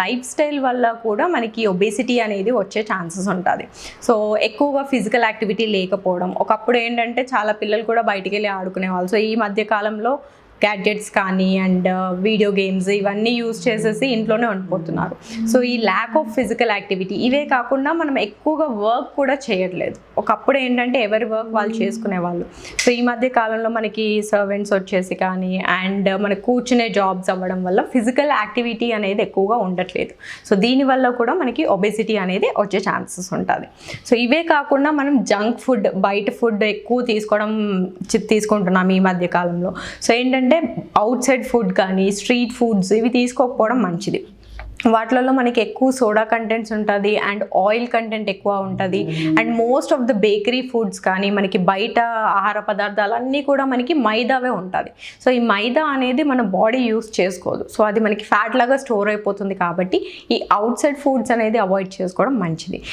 Life style వల్ల కూడా మనకి ఒబేసిటీ అనేది వచ్చే ఛాన్సెస్ ఉంటుంది. సో ఎక్కువగా ఫిజికల్ యాక్టివిటీ లేకపోవడం. ఒకప్పుడు ఏంటంటే చాలా పిల్లలు కూడా బయటికి వెళ్ళి ఆడుకునేవాళ్ళు. సో ఈ మధ్య కాలంలో గ్యాడ్జెట్స్ కానీ అండ్ వీడియో గేమ్స్ ఇవన్నీ యూజ్ చేసేసి ఇంట్లోనే ఉండిపోతున్నారు. సో ఈ ల్యాక్ ఆఫ్ ఫిజికల్ యాక్టివిటీ ఇవే కాకుండా మనం ఎక్కువగా వర్క్ కూడా చేయట్లేదు. ఒకప్పుడు ఏంటంటే ఎవరి వర్క్ వాళ్ళు చేసుకునేవాళ్ళు. సో ఈ మధ్య కాలంలో మనకి సర్వెంట్స్ వచ్చేసి కానీ అండ్ మనకు కూర్చునే జాబ్స్ అవ్వడం వల్ల ఫిజికల్ యాక్టివిటీ అనేది ఎక్కువగా ఉండట్లేదు. సో దీనివల్ల కూడా మనకి ఒబేసిటీ అనేది వచ్చే ఛాన్సెస్ ఉంటుంది. సో ఇవే కాకుండా మనం జంక్ ఫుడ్, బయట ఫుడ్ ఎక్కువ తీసుకుంటున్నాం ఈ మధ్య కాలంలో. సో ఏంటంటే అవుట్ సైడ్ ఫుడ్ కానీ స్ట్రీట్ ఫుడ్స్ ఇవి తీసుకోకపోవడం మంచిది. వాటిలలో మనకి ఎక్కువ సోడా కంటెంట్స్ ఉంటుంది అండ్ ఆయిల్ కంటెంట్ ఎక్కువ ఉంటుంది and most of the bakery foods కానీ మనకి బయట ఆహార పదార్థాలు అన్నీ కూడా మనకి మైదావే ఉంటుంది. సో ఈ మైదా అనేది మన బాడీ యూస్ చేసుకోదు. సో అది మనకి ఫ్యాట్ లాగా స్టోర్ అయిపోతుంది. కాబట్టి ఈ అవుట్ సైడ్ ఫుడ్స్ అనేది అవాయిడ్ చేసుకోవడం మంచిది.